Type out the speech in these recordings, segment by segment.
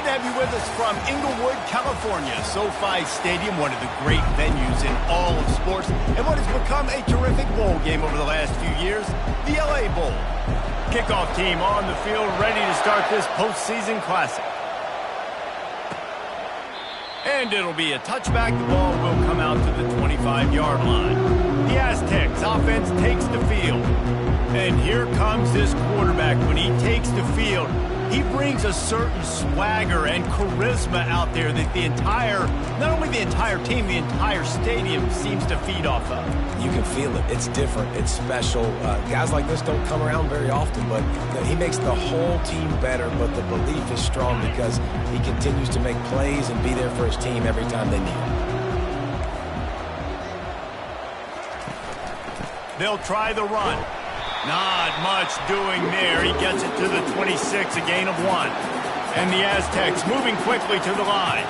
Glad to have you with us from Inglewood, California. SoFi Stadium, one of the great venues in all of sports, and what has become a terrific bowl game over the last few years, the LA Bowl. Kickoff team on the field, ready to start this postseason classic. And it'll be a touchback. The ball will come out to the 25-yard line. The Aztecs offense takes the field. And here comes this quarterback. When he takes the field, he brings a certain swagger and charisma out there that not only the entire team, the entire stadium seems to feed off of. You can feel it. It's different. It's special. Guys like this don't come around very often, but he makes the whole team better, but the belief is strong because he continues to make plays and be there for his team every time they need him. They'll try the run. Not much doing there. He gets it to the 26, a gain of 1. And the Aztecs moving quickly to the line.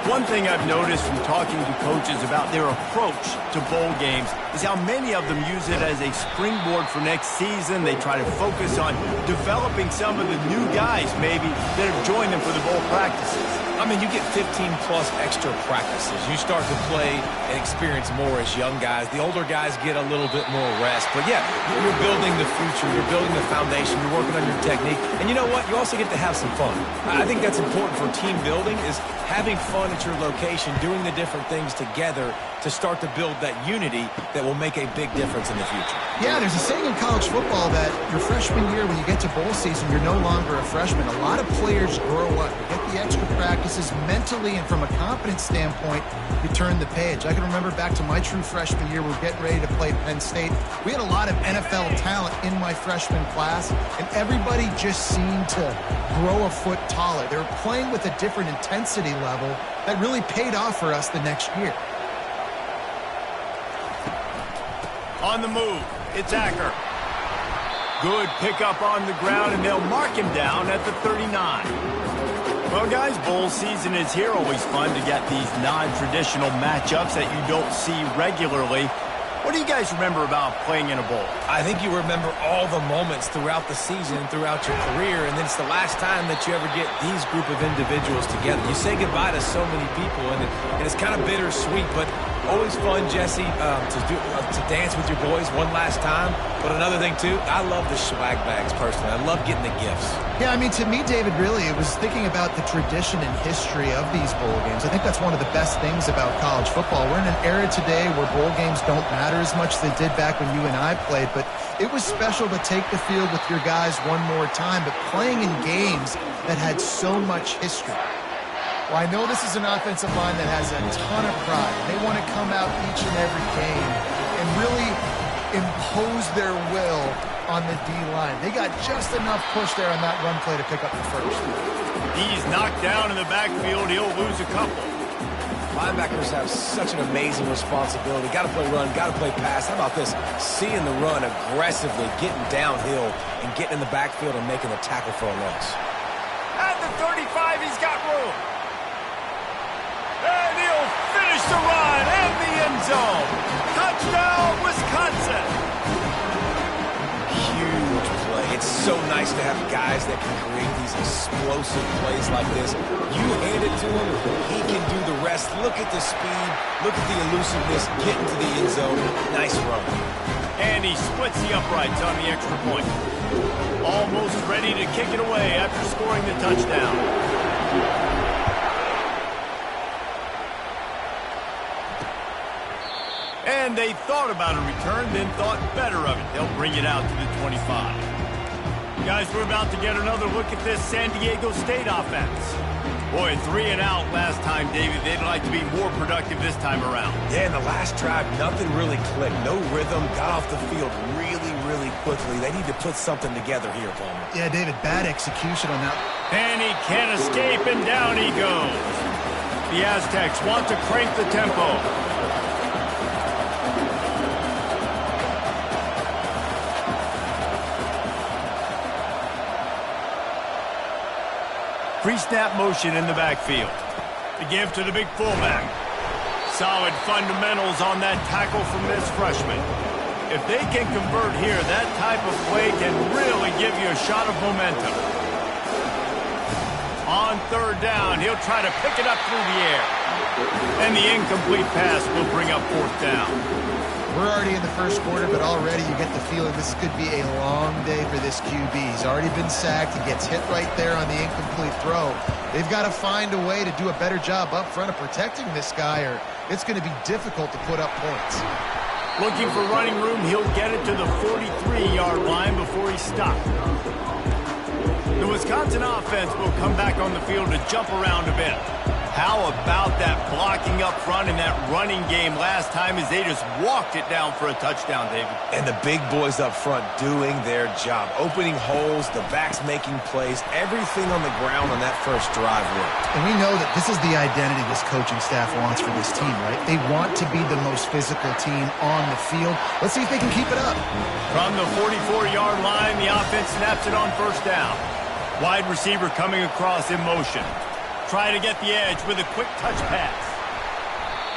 One thing I've noticed from talking to coaches about their approach to bowl games is how many of them use it as a springboard for next season. They try to focus on developing some of the new guys, maybe, that have joined them for the bowl practices. I mean, you get 15-plus extra practices. You start to play and experience more as young guys. The older guys get a little bit more rest. But, yeah, you're building the future. You're building the foundation. You're working on your technique. And you know what? You also get to have some fun. I think that's important for team building is having fun at your location, doing the different things together to start to build that unity that will make a big difference in the future. Yeah, there's a saying in college football that your freshman year, when you get to bowl season, you're no longer a freshman. A lot of players grow up. You get the extra practices mentally, and from a confidence standpoint, you turn the page. I can remember back to my true freshman year, we were getting ready to play Penn State. We had a lot of NFL talent in my freshman class, and everybody just seemed to grow a foot taller. They were playing with a different intensity level that really paid off for us the next year. On the move, it's Acker. Good pickup on the ground, and they'll mark him down at the 39. Well, guys, bowl season is here. Always fun to get these non-traditional matchups that you don't see regularly. What do you guys remember about playing in a bowl? I think you remember all the moments throughout the season, throughout your career, and then it's the last time that you ever get these group of individuals together. You say goodbye to so many people, and it's kind of bittersweet, but always fun, Jesse, to dance with your boys one last time. But another thing, too, I love the swag bags personally. I love getting the gifts. Yeah, I mean, to me, David, really, it was thinking about the tradition and history of these bowl games. I think that's one of the best things about college football. We're in an era today where bowl games don't matter as much as they did back when you and I played, but it was special to take the field with your guys one more time, but playing in games that had so much history. Well, I know this is an offensive line that has a ton of pride. They want to come out each and every game and really impose their will on the D-line. They got just enough push there on that run play to pick up the first. He's knocked down in the backfield. He'll lose a couple. Linebackers have such an amazing responsibility. Got to play run, got to play pass. How about this? Seeing the run aggressively, getting downhill, and getting in the backfield and making a tackle for a loss. At the 35, he's got room. And he'll finish the run and the end zone. Touchdown, Wisconsin. Huge play. It's so nice to have guys that can create these explosive plays like this. You hand it to him, he can do the rest. Look at the speed. Look at the elusiveness. Getting to the end zone. Nice run. And he splits the uprights on the extra point. Almost ready to kick it away after scoring the touchdown. And they thought about a return, then thought better of it. They'll bring it out to the 25. Guys, we're about to get another look at this San Diego State offense. Boy, 3 and out last time, David. They'd like to be more productive this time around. Yeah, in the last drive, nothing really clicked. No rhythm, got off the field really quickly. They need to put something together here, Palmer. Yeah, David, bad execution on that. And he can't escape, and down he goes. The Aztecs want to crank the tempo. Pre-snap motion in the backfield. The give to the big fullback. Solid fundamentals on that tackle from this freshman. If they can convert here, that type of play can really give you a shot of momentum. On third down, he'll try to pick it up through the air. And the incomplete pass will bring up fourth down. We're already in the first quarter, but already you get the feeling this could be a long day for this QB. He's already been sacked. He gets hit right there on the incomplete throw. They've got to find a way to do a better job up front of protecting this guy, or it's going to be difficult to put up points. Looking for running room, he'll get it to the 43-yard line before he's stopped. The Wisconsin offense will come back on the field to jump around a bit. How about that blocking up front in that running game last time as they just walked it down for a touchdown, David? And the big boys up front doing their job. Opening holes, the backs making plays, everything on the ground on that first drive worked. And we know that this is the identity this coaching staff wants for this team, right? They want to be the most physical team on the field. Let's see if they can keep it up. From the 44-yard line, the offense snaps it on first down. Wide receiver coming across in motion. Try to get the edge with a quick touch pass.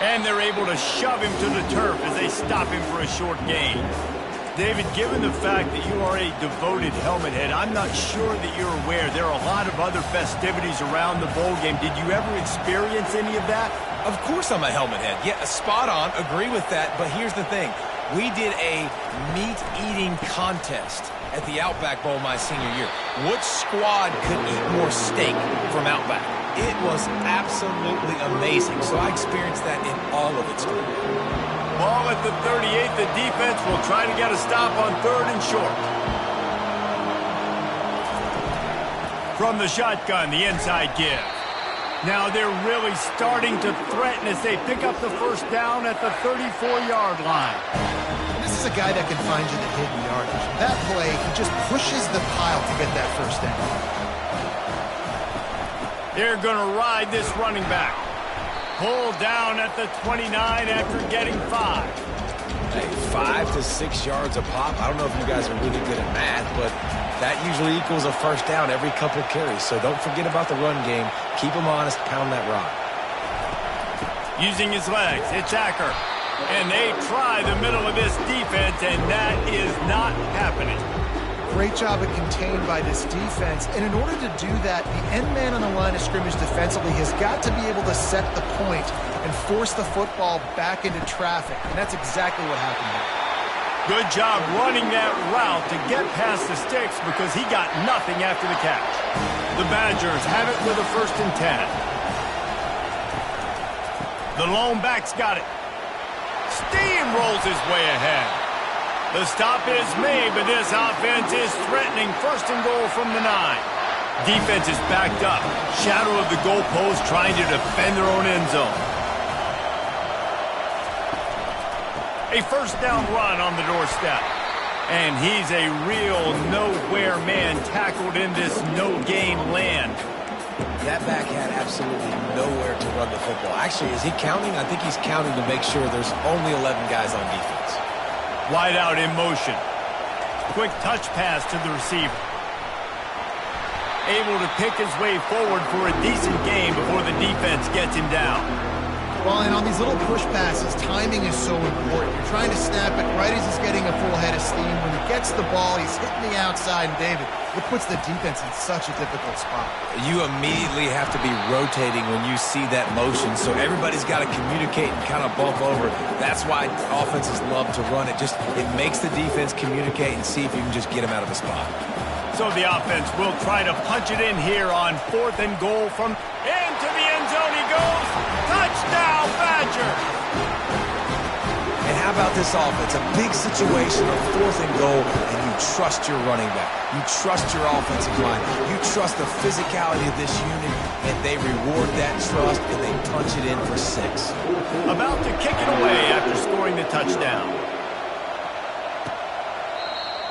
And they're able to shove him to the turf as they stop him for a short gain. David, given the fact that you are a devoted helmet head, I'm not sure that you're aware there are a lot of other festivities around the bowl game. Did you ever experience any of that? Of course I'm a helmet head. Yeah, spot on. Agree with that. But here's the thing. We did a meat-eating contest at the Outback Bowl my senior year. Which squad could eat more steak from Outback? It was absolutely amazing. So I experienced that in all of its glory. Ball at the 38. The defense will try to get a stop on third and short. From the shotgun, the inside give. Now they're really starting to threaten as they pick up the first down at the 34-yard line. This is a guy that can find you the hidden yardage. That play, he just pushes the pile to get that first down. They're going to ride this running back. Pulled down at the 29 after getting 5. Hey, 5 to 6 yards a pop. I don't know if you guys are really good at math, but that usually equals a first down every couple carries. So don't forget about the run game. Keep them honest, pound that rock. Using his legs, it's Acker. And they try the middle of this defense, and that is not happening. Great job of contained by this defense. And in order to do that, the end man on the line of scrimmage defensively has got to be able to set the point and force the football back into traffic. And that's exactly what happened here. Good job running that route to get past the sticks because he got nothing after the catch. The Badgers have it with a 1st and 10. The lone back's got it. Steamrolls his way ahead. The stop is made, but this offense is threatening 1st and goal from the 9. Defense is backed up. Shadow of the goalpost trying to defend their own end zone. A first down run on the doorstep. And he's a real nowhere man tackled in this no-gain land. That back had absolutely nowhere to run the football. Actually, is he counting? I think he's counting to make sure there's only 11 guys on defense. Wide out in motion. Quick touch pass to the receiver. Able to pick his way forward for a decent gain before the defense gets him down. Well, and on these little push passes, timing is so important. You're trying to snap it right as he's getting a full head of steam. When he gets the ball, he's hitting the outside, and David, it puts the defense in such a difficult spot. You immediately have to be rotating when you see that motion, so everybody's got to communicate and kind of bump over. That's why offenses love to run it. It makes the defense communicate and see if you can just get them out of the spot. So the offense will try to punch it in here on 4th and goal from into the end zone he goes. Touchdown, Badger! And how about this offense? A big situation on 4th and goal, and you trust your running back. You trust your offensive line. You trust the physicality of this unit, and they reward that trust, and they punch it in for 6. About to kick it away after scoring the touchdown.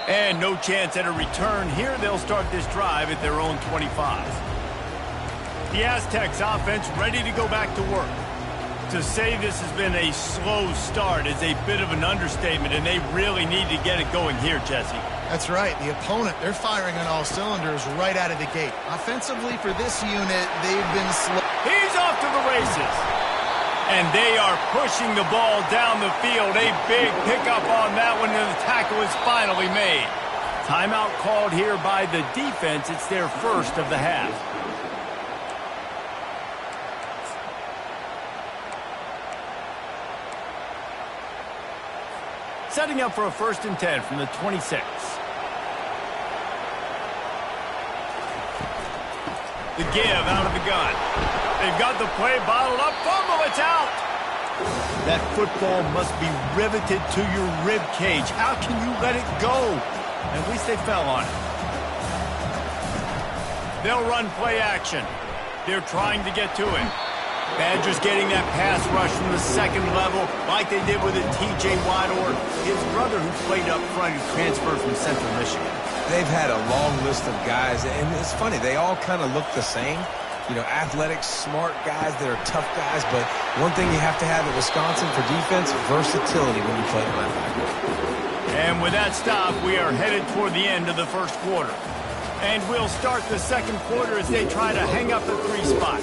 And no chance at a return. Here they'll start this drive at their own 25. The Aztecs offense ready to go back to work. To say this has been a slow start is a bit of an understatement, and they really need to get it going here, Jesse. That's right. The opponent, they're firing on all cylinders right out of the gate. Offensively for this unit, they've been slow. He's off to the races. And they are pushing the ball down the field. A big pickup on that one, and the tackle is finally made. Timeout called here by the defense. It's their first of the half. Setting up for a 1st and 10 from the 26. The give out of the gun. They've got the play bottled up. Fumble, it's out. That football must be riveted to your rib cage. How can you let it go? At least they fell on it. They'll run play action. They're trying to get to it. Badgers getting that pass rush from the 2nd level like they did with a T.J. Watt or his brother who played up front who transferred from Central Michigan. They've had a long list of guys, and it's funny, they all kind of look the same. You know, athletic, smart guys that are tough guys, but one thing you have to have at Wisconsin for defense, versatility when you play linebacker. And with that stop, we are headed toward the end of the 1st quarter. And we'll start the 2nd quarter as they try to hang up the 3 spot.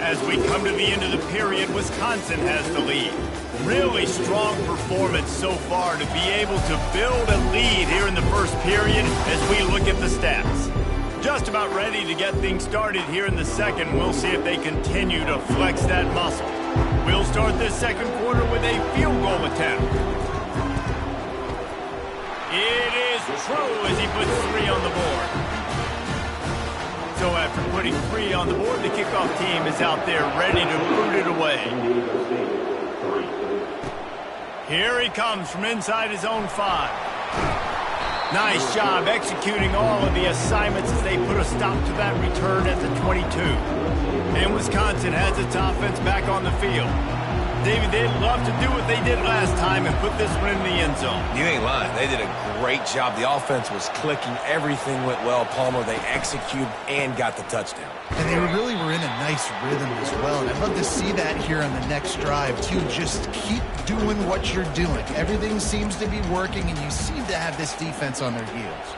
As we come to the end of the period, Wisconsin has the lead. Really strong performance so far to be able to build a lead here in the 1st period as we look at the stats. Just about ready to get things started here in the 2nd. We'll see if they continue to flex that muscle. We'll start this 2nd quarter with a field goal attempt. It is true as he puts 3 on the board. So after putting 3 on the board, the kickoff team is out there ready to boot it away. Here he comes from inside his own 5. Nice job executing all of the assignments as they put a stop to that return at the 22. And Wisconsin has its offense back on the field. David, they'd love to do what they did last time and put this one in the end zone. You ain't lying. They did a great job. The offense was clicking. Everything went well. Palmer, they executed and got the touchdown. And they really were in a nice rhythm as well. And I'd love to see that here on the next drive, too. Just keep doing what you're doing. Everything seems to be working, and you seem to have this defense on their heels.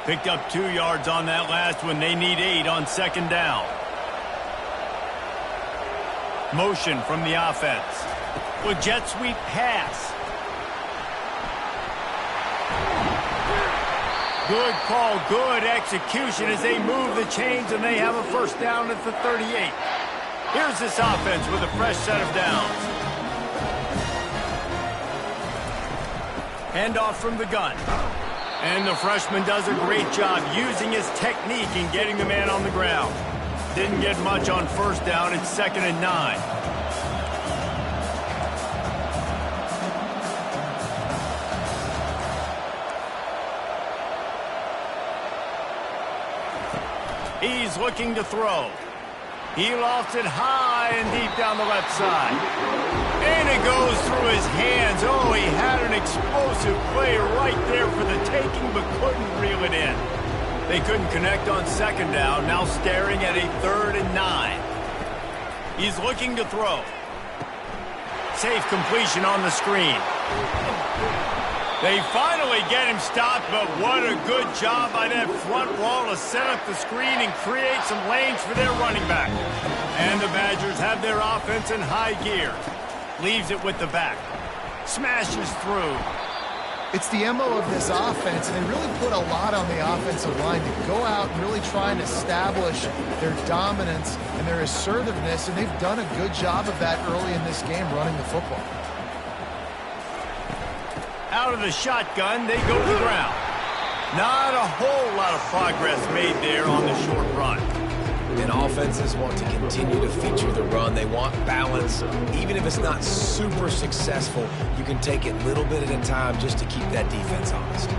Picked up 2 yards on that last one. They need 8 on 2nd down. Motion from the offense. With jet sweep pass. Good call, good execution as they move the chains and they have a 1st down at the 38. Here's this offense with a fresh set of downs. Handoff from the gun. And the freshman does a great job using his technique and getting the man on the ground. Didn't get much on 1st down. It's 2nd and 9. He's looking to throw. He lofts it high and deep down the left side. And it goes through his hands. Oh, he had an explosive play right there for the taking, but couldn't reel it in. They couldn't connect on 2nd down, now staring at a 3rd and 9. He's looking to throw. Safe completion on the screen. They finally get him stopped, but what a good job by that front wall to set up the screen and create some lanes for their running back. And the Badgers have their offense in high gear. Leaves it with the back. Smashes through. It's the MO of this offense, and they really put a lot on the offensive line to go out and really try and establish their dominance and their assertiveness, and they've done a good job of that early in this game running the football. Out of the shotgun, they go to the ground. Not a whole lot of progress made there on the short run. And offenses want to continue to feature the run. They want balance. Even if it's not super successful, you can take it little bit at a time just to keep that defense honest.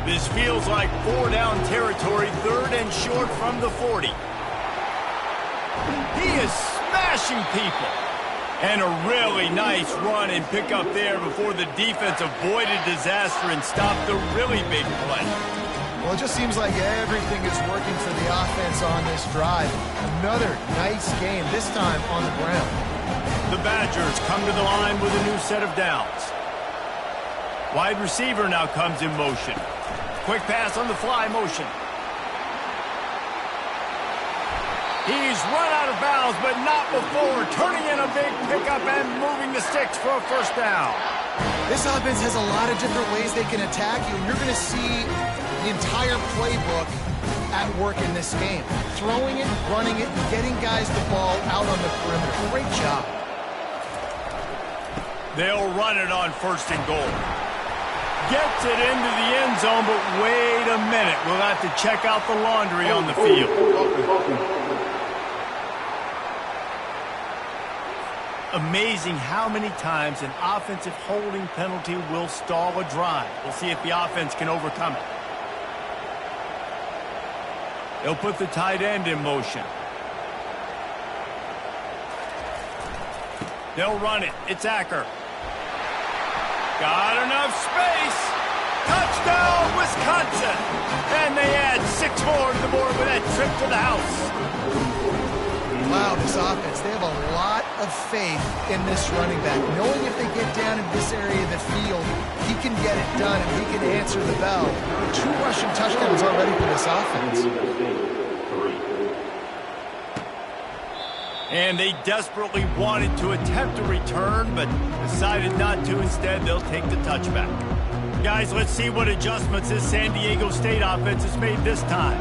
This feels like 4 down territory, 3rd and short from the 40. He is smashing people. And a really nice run and pick up there before the defense avoided disaster and stopped the really big play. Well, it just seems like everything is working for the offense on this drive. Another nice game, this time on the ground. The Badgers come to the line with a new set of downs. Wide receiver now comes in motion. Quick pass on the fly motion. He's run out of bounds, but not before. Turning in a big pickup and moving the sticks for a 1st down. This offense has a lot of different ways they can attack you. You're going to see the entire playbook at at work in this game. Throwing it, running it, and getting guys the ball out on the perimeter. Great job. They'll run it on 1st and goal. Gets it into the end zone, but wait a minute. We'll have to check out the laundry on the field. Amazing how many times an offensive holding penalty will stall a drive. We'll see if the offense can overcome it. They'll put the tight end in motion. They'll run it. It's Acker. Got enough space. Touchdown, Wisconsin. And they add 6 more to the board with that trip to the house. Wow, this offense, they have a lot of faith in this running back. Knowing if they get down in this area of the field, he can get it done and he can answer the bell. 2 rushing touchdowns already for this offense. And they desperately wanted to attempt a return, but decided not to. Instead, they'll take the touchback. Guys, let's see what adjustments this San Diego State offense has made this time.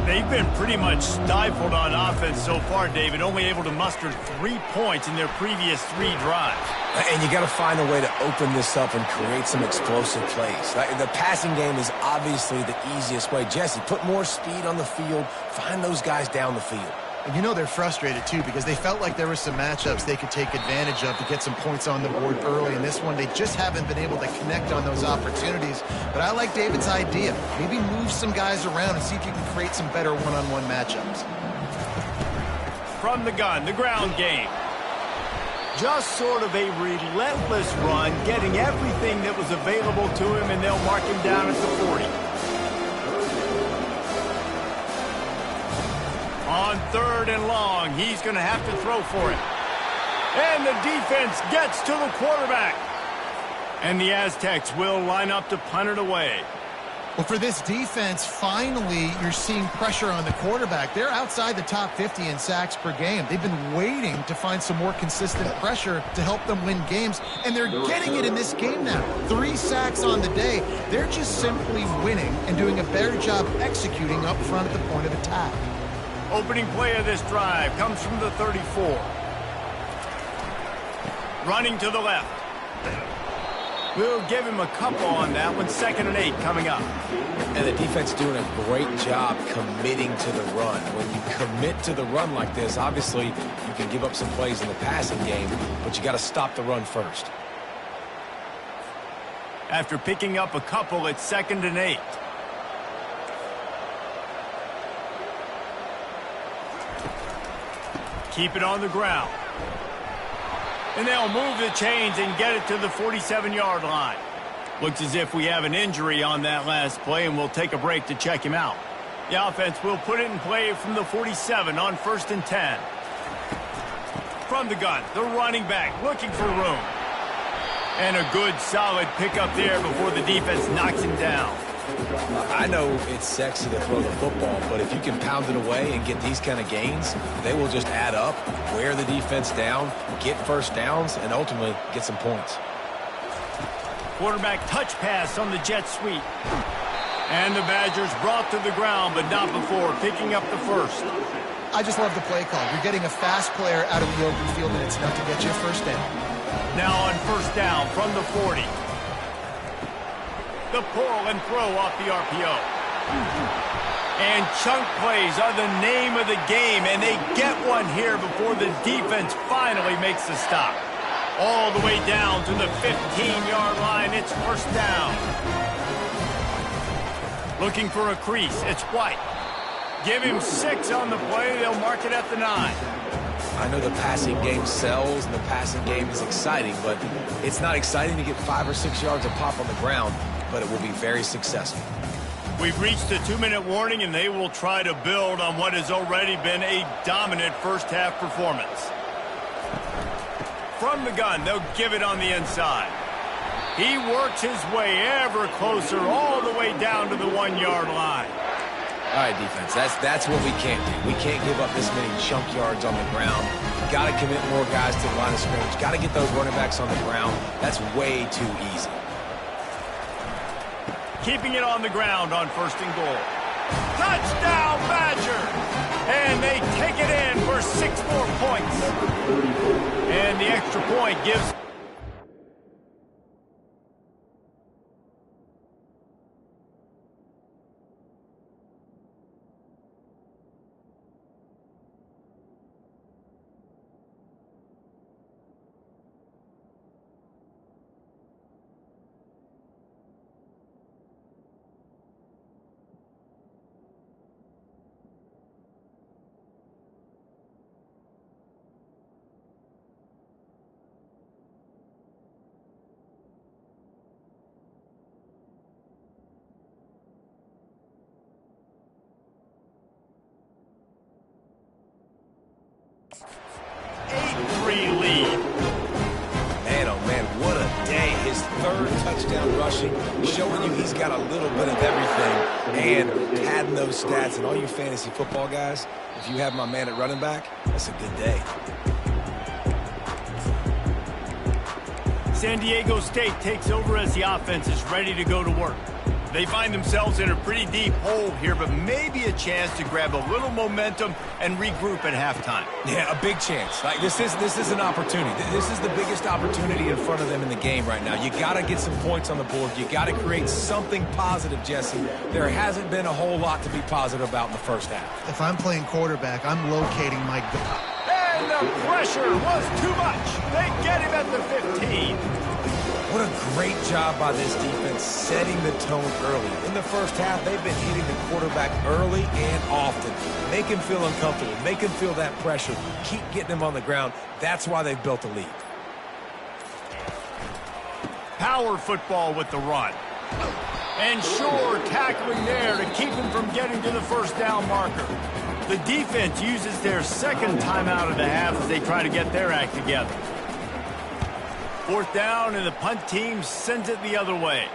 They've been pretty much stifled on offense so far, David, only able to muster 3 points in their previous 3 drives. And you got to find a way to open this up and create some explosive plays. The passing game is obviously the easiest way. Jesse, put more speed on the field, find those guys down the field. And you know they're frustrated, too, because they felt like there were some matchups they could take advantage of to get some points on the board early. In this one, they just haven't been able to connect on those opportunities. But I like David's idea. Maybe move some guys around and see if you can create some better one-on-one matchups. From the gun, the ground game. Just sort of a relentless run, getting everything that was available to him, and they'll mark him down at the 40. On 3rd and long, he's going to have to throw for it. And the defense gets to the quarterback. And the Aztecs will line up to punt it away. Well, for this defense, finally, you're seeing pressure on the quarterback. They're outside the top 50 in sacks per game. They've been waiting to find some more consistent pressure to help them win games, and they're getting it in this game now. 3 sacks on the day. They're just simply winning and doing a better job executing up front at the point of attack. Opening play of this drive comes from the 34. Running to the left. We'll give him a couple on that one. 2nd and 8 coming up. And the defense doing a great job committing to the run. When you commit to the run like this, obviously you can give up some plays in the passing game, but you got to stop the run first. After picking up a couple, it's 2nd and 8. Keep it on the ground. And they'll move the chains and get it to the 47-yard line. Looks as if we have an injury on that last play, and we'll take a break to check him out. The offense will put it in play from the 47 on 1st and 10. From the gun, the running back looking for room. And a good, solid pickup there before the defense knocks him down. I know it's sexy to throw the football, but if you can pound it away and get these kind of gains, they will just add up, wear the defense down, get first downs, and ultimately get some points. Quarterback touch pass on the jet sweep. And the Badgers brought to the ground, but not before picking up the first. I just love the play call. You're getting a fast player out of the open field, and it's enough to get you a first down. Now on 1st down from the 40. The pull and throw off the RPO. And chunk plays are the name of the game, and they get one here before the defense finally makes the stop. All the way down to the 15-yard line. It's 1st down. Looking for a crease. It's White. Give him 6 on the play. They'll mark it at the 9. I know the passing game sells and the passing game is exciting, but it's not exciting to get 5 or 6 yards of pop on the ground, but it will be very successful. We've reached the 2-minute warning, and they will try to build on what has already been a dominant first-half performance. From the gun, they'll give it on the inside. He works his way ever closer all the way down to the 1-yard line. All right, defense, that's what we can't do. We can't give up this many chunk yards on the ground. Got to commit more guys to the line of scrimmage. Got to get those running backs on the ground. That's way too easy. Keeping it on the ground on 1st and goal. Touchdown, And the extra point gives... lead. Man, oh man, what a day. His third touchdown rushing, showing you he's got a little bit of everything and padding those stats. And all you fantasy football guys, if you have my man at running back, that's a good day. San Diego State takes over as the offense is ready to go to work. They find themselves in a pretty deep hole here, but maybe a chance to grab a little momentum and regroup at halftime. Yeah, a big chance. Like this is an opportunity. This is the biggest opportunity in front of them in the game right now. You got to get some points on the board. You got to create something positive, Jesse. There hasn't been a whole lot to be positive about in the first half. If I'm playing quarterback, I'm locating my goal. And the pressure was too much. They get him at the 15. What a great job by this defense setting the tone early. In the first half, they've been hitting the quarterback early and often. Make him feel uncomfortable. Make him feel that pressure. Keep getting him on the ground. That's why they've built a lead. Power football with the run. And sure, tackling there to keep him from getting to the first down marker. The defense uses their second timeout of the half as they try to get their act together. Fourth down, and the punt team sends it the other way.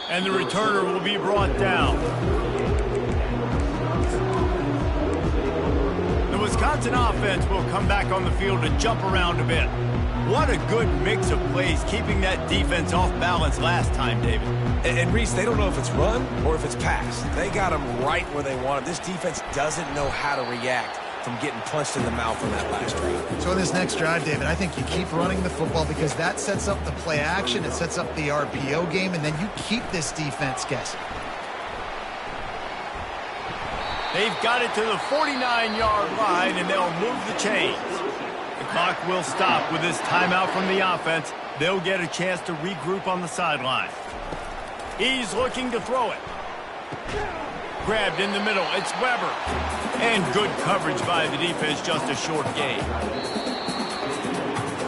And the returner will be brought down. The Wisconsin offense will come back on the field to jump around a bit. What a good mix of plays, keeping that defense off balance last time, David. And Reese, they don't know if it's run or if it's pass. They got them right where they want it. This defense doesn't know how to react from getting punched in the mouth on that last drive. So in this next drive, David, I think you keep running the football because that sets up the play action, it sets up the RPO game, and then you keep this defense guessing. They've got it to the 49-yard line, and they'll move the chains. The clock will stop with this timeout from the offense. They'll get a chance to regroup on the sideline. He's looking to throw it. Grabbed in the middle. It's Weber. And good coverage by the defense, just a short gain.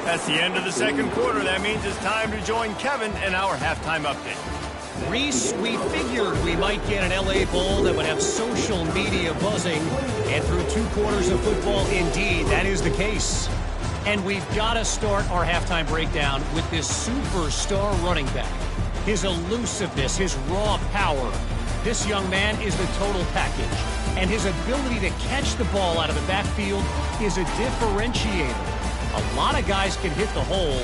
That's the end of the second quarter. That means it's time to join Kevin in our halftime update. Reese, we figured we might get an LA Bowl that would have social media buzzing. And through 2 quarters of football, indeed, that is the case. And we've got to start our halftime breakdown with this superstar running back. His elusiveness, his raw power. This young man is the total package. And his ability to catch the ball out of the backfield is a differentiator. A lot of guys can hit the hole.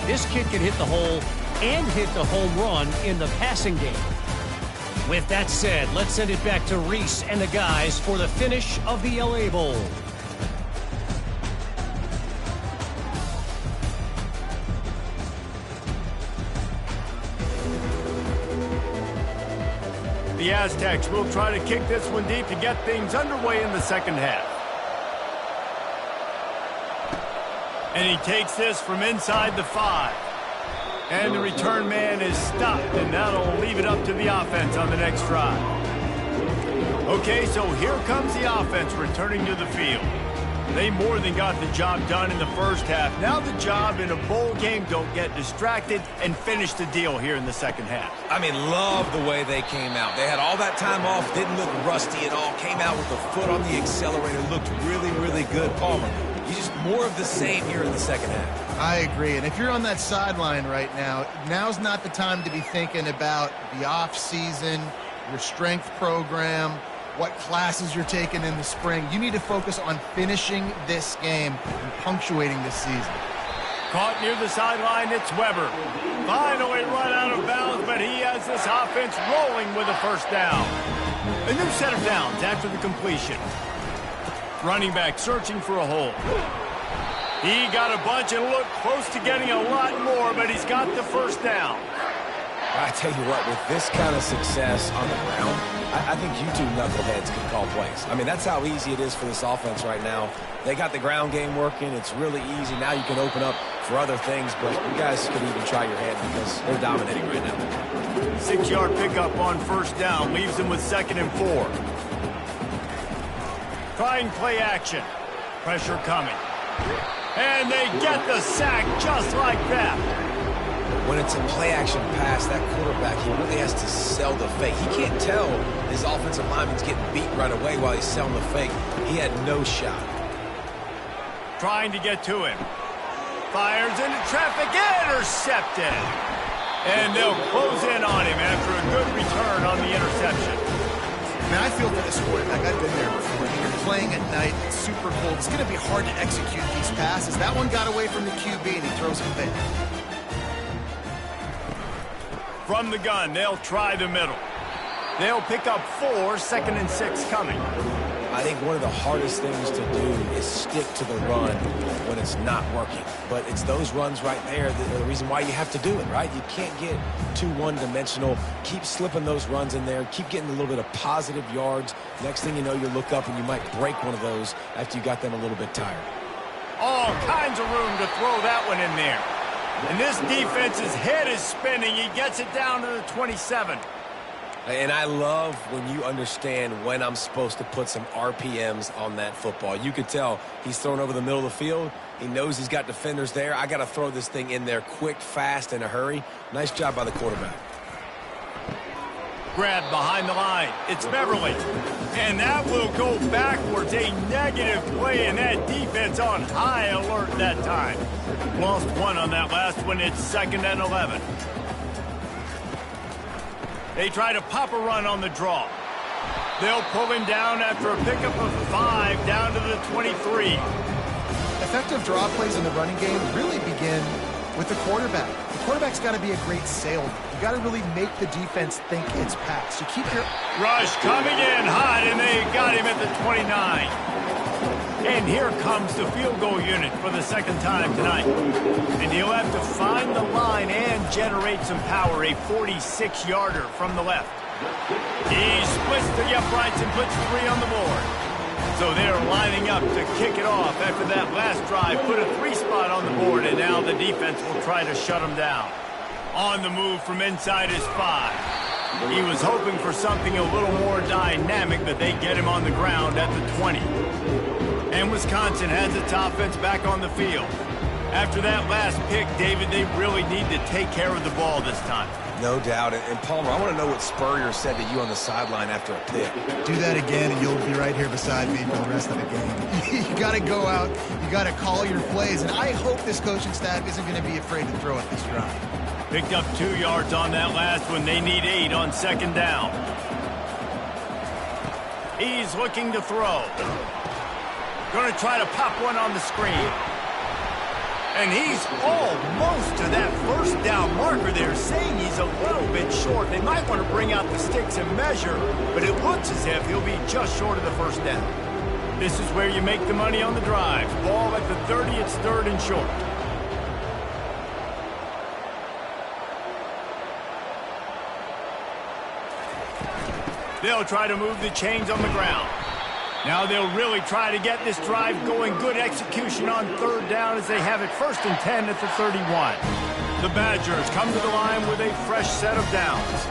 This kid can hit the hole and hit the home run in the passing game. With that said, let's send it back to Reese and the guys for the finish of the LA Bowl. The Aztecs will try to kick this one deep to get things underway in the second half. And he takes this from inside the 5. And the return man is stopped, and that'll leave it up to the offense on the next drive. Okay, so here comes the offense returning to the field. They more than got the job done in the first half. Now the job in a bowl game, don't get distracted and finish the deal here in the second half. I mean, love the way they came out. They had all that time off, didn't look rusty at all, came out with the foot on the accelerator, looked really, really good. Palmer, you just more of the same here in the second half. I agree. And if you're on that sideline right now, now's not the time to be thinking about the off season, your strength program, what classes you're taking in the spring. You need to focus on finishing this game and punctuating this season. Caught near the sideline, it's Weber. Finally run out of bounds, but he has this offense rolling with a first down. A new set of downs after the completion. Running back searching for a hole. He got a bunch and looked close to getting a lot more, but he's got the first down. I tell you what, with this kind of success on the ground, I think you two knuckleheads can call plays. I mean, that's how easy it is for this offense right now. They got the ground game working. It's really easy. Now you can open up for other things, but you guys could even try your hand because they're dominating right now. 6-yard pickup on first down leaves them with 2nd and 4. Trying play action. Pressure coming. And they get the sack just like that. When it's a play-action pass, that quarterback, he really has to sell the fake. He can't tell his offensive lineman's getting beat right away while he's selling the fake. He had no shot. Trying to get to him. Fires into traffic, intercepted. And they'll close in on him after a good return on the interception. Man, I feel for this quarterback. I've been there before. You're playing at night, it's super cold. It's going to be hard to execute these passes. That one got away from the QB, and he throws it big. From the gun, they'll try the middle. They'll pick up 4, 2nd and 6 coming. I think one of the hardest things to do is stick to the run when it's not working. But it's those runs right there that are the reason why you have to do it, right? You can't get too one-dimensional. Keep slipping those runs in there. Keep getting a little bit of positive yards. Next thing you know, you look up and you might break one of those after you got them a little bit tired. All kinds of room to throw that one in there. And this defense's head is spinning. He gets it down to the 27. And I love when you understand when I'm supposed to put some RPMs on that football. You could tell he's thrown over the middle of the field. He knows he's got defenders there. I got to throw this thing in there quick, fast, in a hurry. Nice job by the quarterback. Grab behind the line. It's Beverly. And that will go backwards. A negative play, and that defense on high alert that time. Lost 1 on that last one. It's 2nd and 11. They try to pop a run on the draw. They'll pull him down after a pickup of 5 down to the 23. Effective draw plays in the running game really begin with the quarterback. The quarterback's got to be a great salesman. You got to really make the defense think it's pass. You keep your rush coming in hot, and they got him at the 29. And here comes the field goal unit for the 2nd time tonight. And he'll have to find the line and generate some power. A 46-yarder from the left. He splits the uprights and puts 3 on the board. So they're lining up to kick it off after that last drive. Put a 3 spot on the board, and now the defense will try to shut him down. On the move from inside his 5. He was hoping for something a little more dynamic, but they get him on the ground at the 20. And Wisconsin has its offense back on the field. After that last pick, David, they really need to take care of the ball this time. No doubt. And Palmer, I want to know what Spurrier said to you on the sideline after a pick. Do that again, and you'll be right here beside me for the rest of the game. You got to go out. You got to call your plays. And I hope this coaching staff isn't going to be afraid to throw it this drive. Picked up 2 yards on that last one. They need 8 on 2nd down. He's looking to throw. Going to try to pop one on the screen. And he's almost to that first down marker there, saying he's a little bit short. They might want to bring out the sticks and measure, but it looks as if he'll be just short of the first down. This is where you make the money on the drive. Ball at the 30, it's 3rd and short. They'll try to move the chains on the ground. Now they'll really try to get this drive going. Good execution on 3rd down as they have it 1st and 10 at the 31. The Badgers come to the line with a fresh set of downs.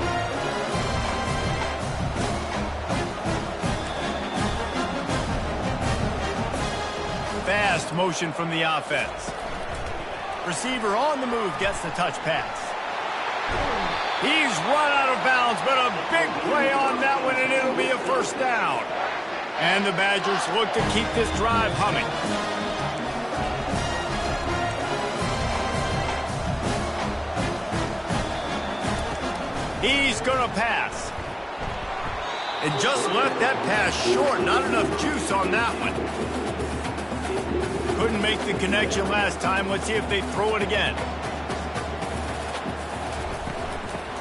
Fast motion from the offense. Receiver on the move gets the touch pass. He's run out of bounds, but a big play on that one, and it'll be a 1st down. And the Badgers look to keep this drive humming. He's going to pass. And just left that pass short. Not enough juice on that one. Couldn't make the connection last time. Let's see if they throw it again.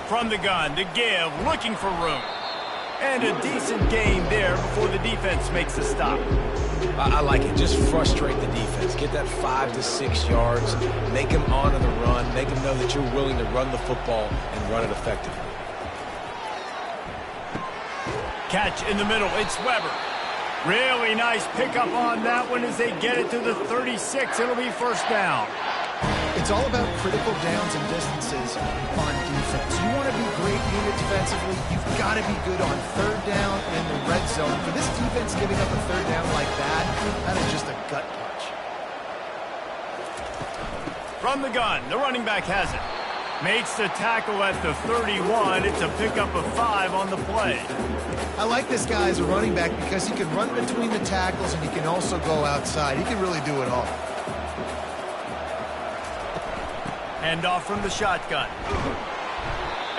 From the gun to give, looking for room. And a decent gain there before the defense makes a stop. I like it. Just frustrate the defense. Get that 5 to 6 yards. Make them honor the run. Make them know that you're willing to run the football and run it effectively. Catch in the middle. It's Weber. Really nice pickup on that one as they get it to the 36. It'll be first down. It's all about critical downs and distances on defense. You want to be great unit defensively, you've got to be good on third down and the red zone. For this defense giving up a third down like that is just a gut punch. From the gun, the running back has it. Makes the tackle at the 31. It's a pickup of 5 on the play. I like this guy as a running back because he can run between the tackles and he can also go outside. He can really do it all. Hand off from the shotgun.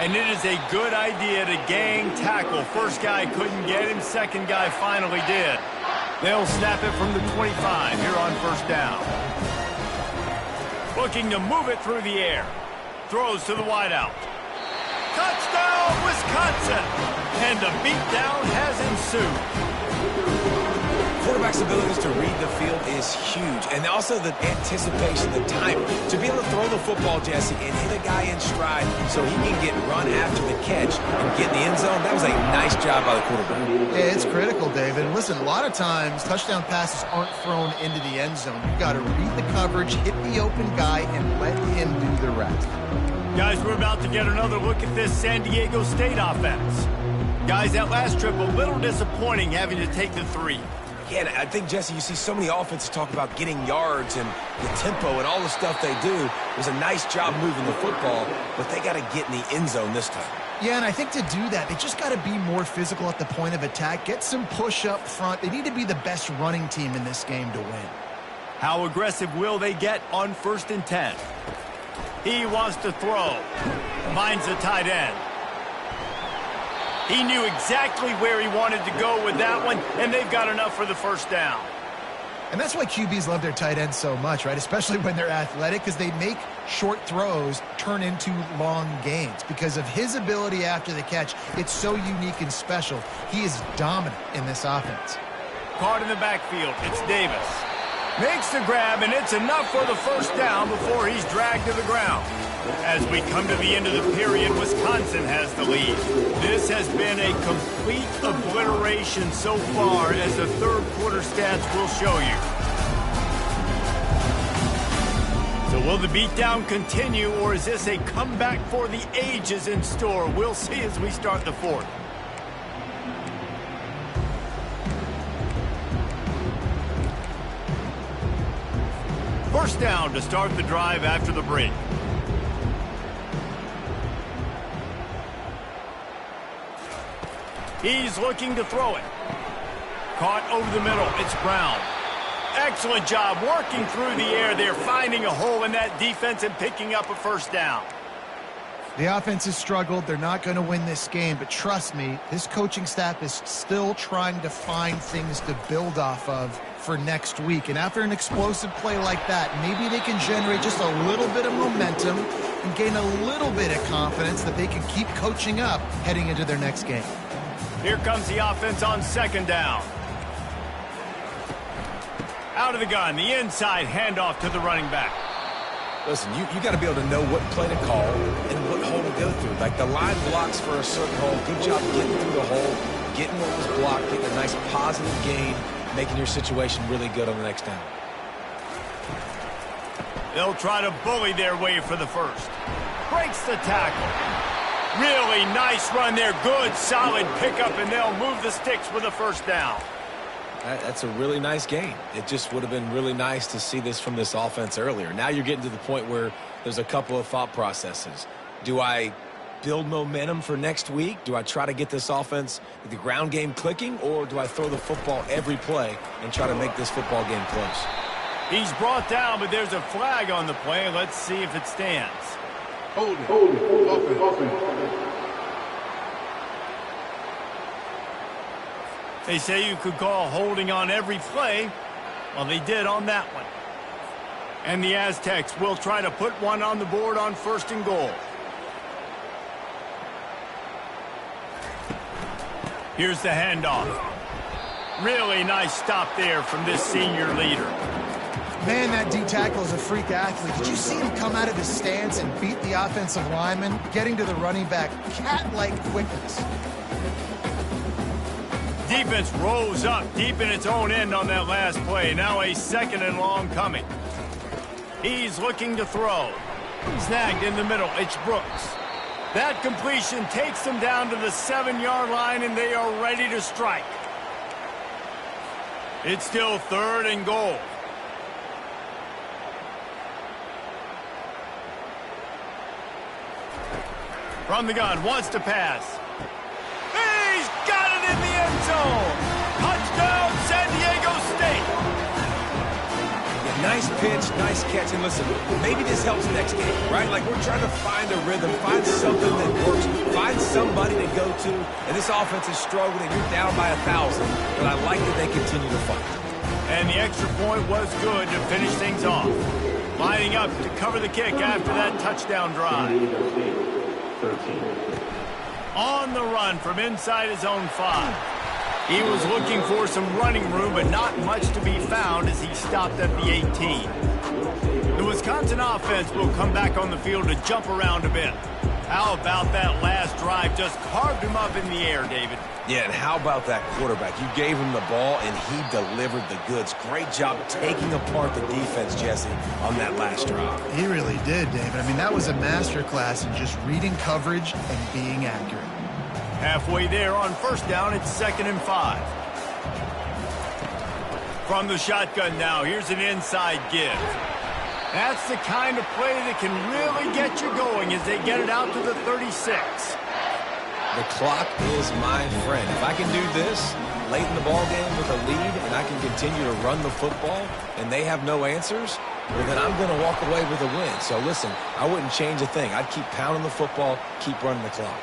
And it is a good idea to gang tackle. First guy couldn't get him. Second guy finally did. They'll snap it from the 25 here on first down. Looking to move it through the air. Throws to the wideout. Touchdown, Wisconsin! And the beatdown has ensued. Quarterback's abilities to read the field is huge. And also the anticipation, the timing. To be able to throw the football, Jesse, and hit a guy in stride so he can get run after the catch and get in the end zone, that was a nice job by the quarterback. Yeah, it's critical, David. And listen, a lot of times touchdown passes aren't thrown into the end zone. You've got to read the coverage, hit the open guy, and let him do the rest. Guys, we're about to get another look at this San Diego State offense. Guys, that last trip a little disappointing having to take the 3. Yeah, and I think, Jesse, you see so many offenses talk about getting yards and the tempo and all the stuff they do. It was a nice job moving the football, but they got to get in the end zone this time. Yeah, and I think to do that, they just got to be more physical at the point of attack, get some push up front. They need to be the best running team in this game to win. How aggressive will they get on 1st and 10? He wants to throw. Finds the tight end. He knew exactly where he wanted to go with that one, and they've got enough for the first down. And that's why QBs love their tight ends so much, right? Especially when they're athletic, because they make short throws turn into long gains. Because of his ability after the catch, it's so unique and special. He is dominant in this offense. Caught in the backfield, it's Davis. Makes the grab, and it's enough for the first down before he's dragged to the ground. As we come to the end of the period, Wisconsin has the lead. This has been a complete obliteration so far, as the third quarter stats will show you. So will the beatdown continue, or is this a comeback for the ages in store? We'll see as we start the fourth. First down to start the drive after the break. He's looking to throw it. Caught over the middle. It's Brown. Excellent job working through the air. They're finding a hole in that defense and picking up a first down. The offense has struggled. They're not going to win this game, but trust me, this coaching staff is still trying to find things to build off of for next week. And after an explosive play like that, maybe they can generate just a little bit of momentum and gain a little bit of confidence that they can keep coaching up heading into their next game. Here comes the offense on second down. Out of the gun, the inside handoff to the running back. Listen, you got to be able to know what play to call and what hole to go through. Like the line blocks for a certain hole. Good job getting through the hole, getting what was blocked, getting a nice positive gain, making your situation really good on the next down. They'll try to bully their way for the first. Breaks the tackle. Really nice run there. Good, solid pickup, and they'll move the sticks with a first down. That's a really nice game. It just would have been really nice to see this from this offense earlier. Now you're getting to the point where there's a couple of thought processes. Do I build momentum for next week? Do I try to get this offense, the ground game clicking, or do I throw the football every play and try to make this football game close? He's brought down, but there's a flag on the play. Let's see if it stands. Hold it. They say you could call holding on every play. Well, they did on that one. And the Aztecs will try to put one on the board on 1st and goal. Here's the handoff. Really nice stop there from this senior leader. Man, that D-tackle is a freak athlete. Did you see him come out of his stance and beat the offensive lineman, getting to the running back, cat-like quickness? Defense rose up deep in its own end on that last play. Now a 2nd and long coming. He's looking to throw. Snagged in the middle. It's Brooks. That completion takes them down to the 7-yard line, and they are ready to strike. It's still 3rd and goal. From the gun, wants to pass. He's got it in the end zone. Touchdown, San Diego State. Yeah, nice pitch, nice catch. And listen, maybe this helps next game, right? Like we're trying to find a rhythm, find something that works, find somebody to go to. And this offense is struggling. You're down by 1,000, but I like that they continue to fight. And the extra point was good to finish things off. Lining up to cover the kick after that touchdown drive. 13. On the run from inside his own 5. He was looking for some running room, but not much to be found as he stopped at the 18. The Wisconsin offense will come back on the field to jump around a bit. How about that last drive? Just carved him up in the air, David. Yeah, and how about that quarterback? You gave him the ball, and he delivered the goods. Great job taking apart the defense, Jesse, on that last drive. He really did, David. I mean, that was a masterclass in just reading coverage and being accurate. Halfway there on 1st down, it's 2nd and 5. From the shotgun now, here's an inside give. That's the kind of play that can really get you going as they get it out to the 36. The clock is my friend. If I can do this late in the ball game with a lead and I can continue to run the football and they have no answers, well, then I'm going to walk away with a win. So listen, I wouldn't change a thing. I'd keep pounding the football, keep running the clock.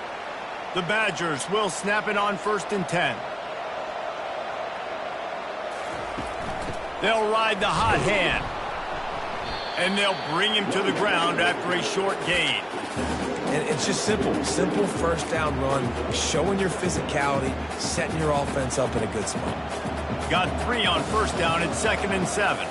The Badgers will snap it on 1st and 10. They'll ride the hot hand. And they'll bring him to the ground after a short gain. And it's just simple 1st down run, showing your physicality, setting your offense up in a good spot. Got 3 on 1st down at 2nd and 7.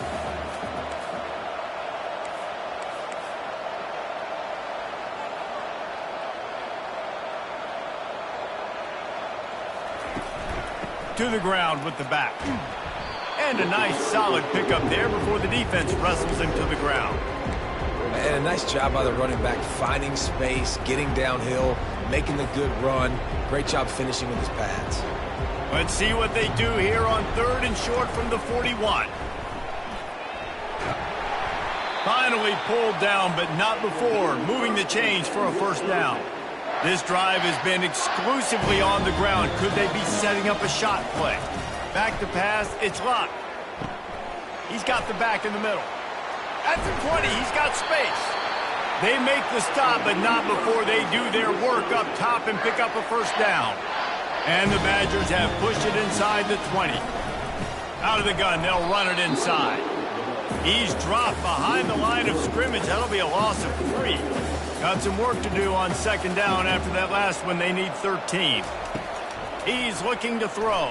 To the ground with the back. And a nice solid pickup there before the defense wrestles him to the ground. And a nice job by the running back, finding space, getting downhill, making the good run. Great job finishing with his pads. Let's see what they do here on 3rd and short from the 41. Finally pulled down, but not before moving the chains for a 1st down. This drive has been exclusively on the ground. Could they be setting up a shot play? Back to pass, it's Luck. He's got the back in the middle. At the 20, he's got space. They make the stop, but not before they do their work up top and pick up a 1st down. And the Badgers have pushed it inside the 20. Out of the gun, they'll run it inside. He's dropped behind the line of scrimmage. That'll be a loss of 3. Got some work to do on 2nd down after that last one. They need 13. He's looking to throw.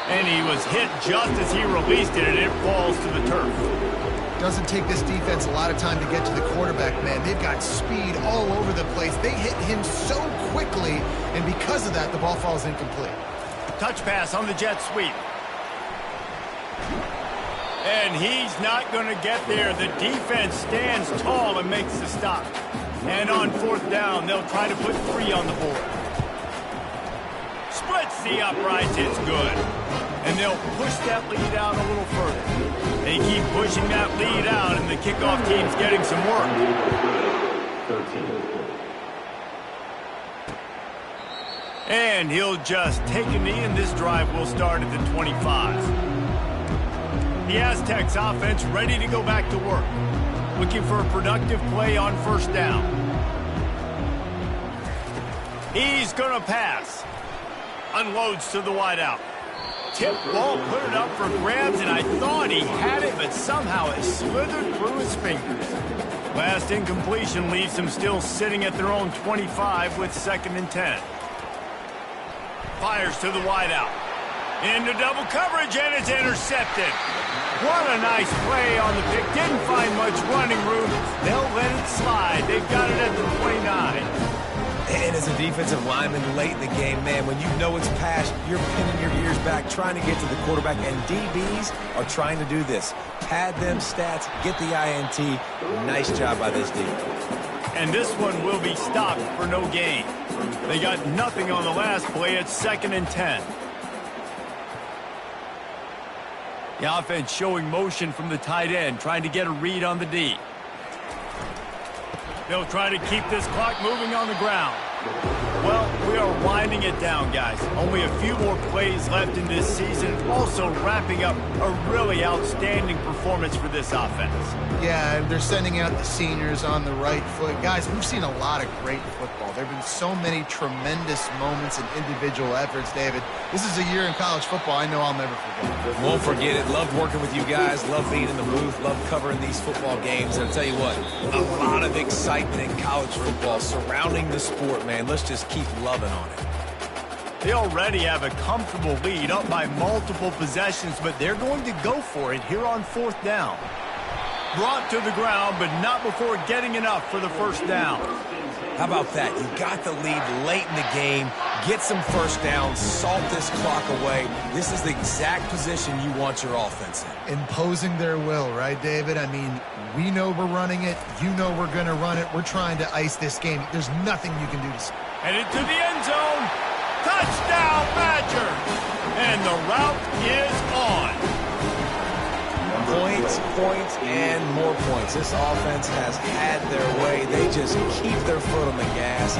And he was hit just as he released it, and it falls to the turf. Doesn't take this defense a lot of time to get to the quarterback, man. They've got speed all over the place. They hit him so quickly, and because of that, the ball falls incomplete. Touch pass on the jet sweep. And he's not going to get there. The defense stands tall and makes the stop. And on 4th down, they'll try to put 3 on the board. Splits the uprights, it's good. And they'll push that lead out a little further. They keep pushing that lead out, and the kickoff team's getting some work. 13. And he'll just take a knee, and this drive will start at the 25. The Aztecs offense ready to go back to work. Looking for a productive play on 1st down. He's going to pass. Unloads to the wideout. Tip ball, put it up for grabs, and I thought he had it, but somehow it slithered through his fingers. Last incompletion leaves them still sitting at their own 25 with 2nd and 10. Fires to the wideout. Into double coverage, and it's intercepted. What a nice play on the pick. Didn't find much running room. They'll let it slide. They've got it at the 29. And as a defensive lineman late in the game, man, when you know it's past, you're pinning your ears back, trying to get to the quarterback, and DBs are trying to do this. Pad them stats, get the INT. Nice job by this D. And this one will be stopped for no gain. They got nothing on the last play. It's 2nd and 10. The offense showing motion from the tight end, trying to get a read on the D. They'll try to keep this clock moving on the ground. Well, we are winding it down, guys. Only a few more plays left in this season. Also wrapping up a really outstanding performance for this offense. Yeah, they're sending out the seniors on the right foot. Guys, we've seen a lot of great football. There have been so many tremendous moments and individual efforts, David. This is a year in college football I know I'll never forget. Won't forget it. Loved working with you guys. Loved being in the booth. Loved covering these football games. And I'll tell you what, a lot of excitement in college football surrounding the sport, man. Let's just keep loving on it. They already have a comfortable lead, up by multiple possessions, but they're going to go for it here on 4th down. Brought to the ground, but not before getting enough for the first down. How about that? You got the lead late in the game. Get some first downs. Salt this clock away. This is the exact position you want your offense in. Imposing their will, right, David? I mean, we know we're running it. You know we're going to run it. We're trying to ice this game. There's nothing you can do to stop. Headed to the end zone. Touchdown, Badger. And the route is on. Points, points, and more points. This offense has had their way. They just keep their foot on the gas,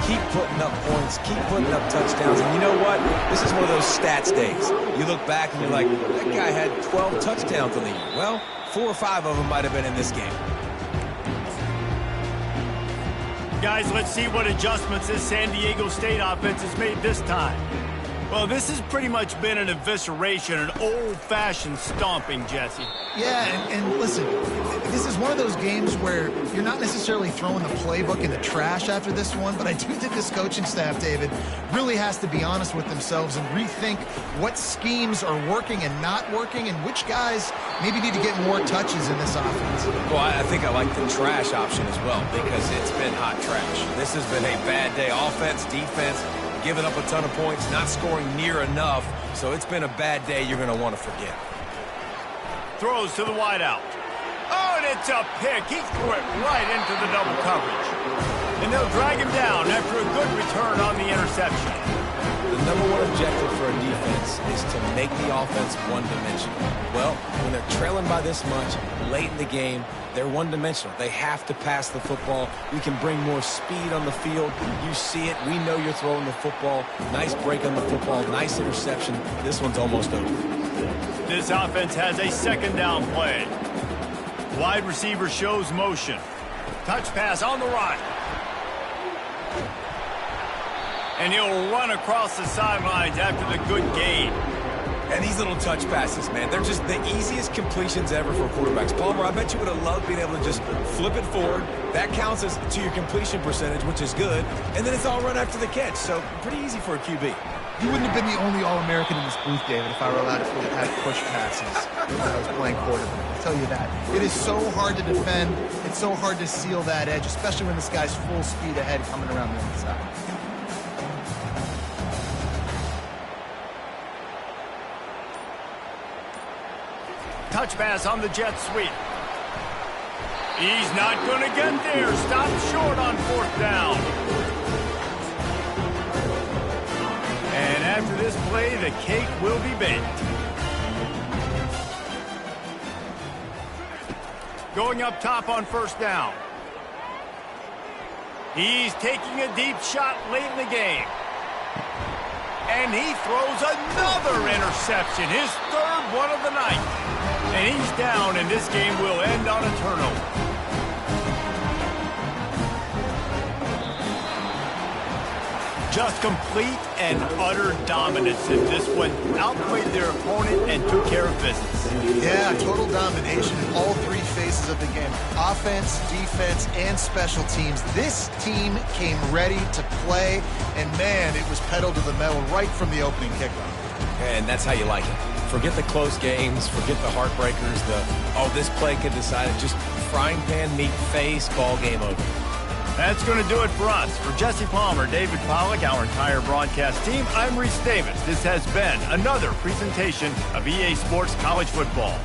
keep putting up points, keep putting up touchdowns. And you know what? This is one of those stats days. You look back and you're like, that guy had 12 touchdowns on the year. Well, 4 or 5 of them might have been in this game. Guys, let's see what adjustments this San Diego State offense has made this time. Well, this has pretty much been an evisceration, an old-fashioned stomping, Jesse. Yeah, and listen, this is one of those games where you're not necessarily throwing the playbook in the trash after this one, but I do think this coaching staff, David, really has to be honest with themselves and rethink what schemes are working and not working and which guys maybe need to get more touches in this offense. Well, I think I like the trash option as well because it's been hot trash. This has been a bad day. Offense, defense, giving up a ton of points, not scoring near enough. So it's been a bad day you're going to want to forget. Throws to the wideout. Oh, and it's a pick. He threw it right into the double coverage. And they'll drag him down after a good return on the interception. The #1 objective for a defense is to make the offense one-dimensional. Well, when they're trailing by this much late in the game, they're one-dimensional. They have to pass the football. We can bring more speed on the field. You see it. We know you're throwing the football. Nice break on the football. Nice interception. This one's almost over. This offense has a 2nd down play. Wide receiver shows motion. Touch pass on the run. And he'll run across the sidelines after the good gain. And these little touch passes, man, they're just the easiest completions ever for quarterbacks. Palmer, I bet you would have loved being able to just flip it forward. That counts as to your completion percentage, which is good. And then it's all run after the catch, so pretty easy for a QB. You wouldn't have been the only All-American in this booth, David, if I were allowed to have push passes when I was playing quarterback. I'll tell you that. It is so hard to defend. It's so hard to seal that edge, especially when this guy's full speed ahead coming around the inside. Touch pass on the jet sweep. He's not going to get there. Stopped short on 4th down. And after this play, the cake will be baked. Going up top on 1st down. He's taking a deep shot late in the game. And he throws another interception, his 3rd one of the night. And he's down, and this game will end on a turnover. Just complete and utter dominance in this one. Outplayed their opponent and took care of business. Yeah, total domination in all 3 phases of the game. Offense, defense, and special teams. This team came ready to play, and man, it was pedal to the metal right from the opening kickoff. And that's how you like it. Forget the close games, forget the heartbreakers, this play could decide it. Just frying pan, meat face, ball game over. That's going to do it for us. For Jesse Palmer, David Pollack, our entire broadcast team, I'm Reese Davis. This has been another presentation of EA Sports College Football.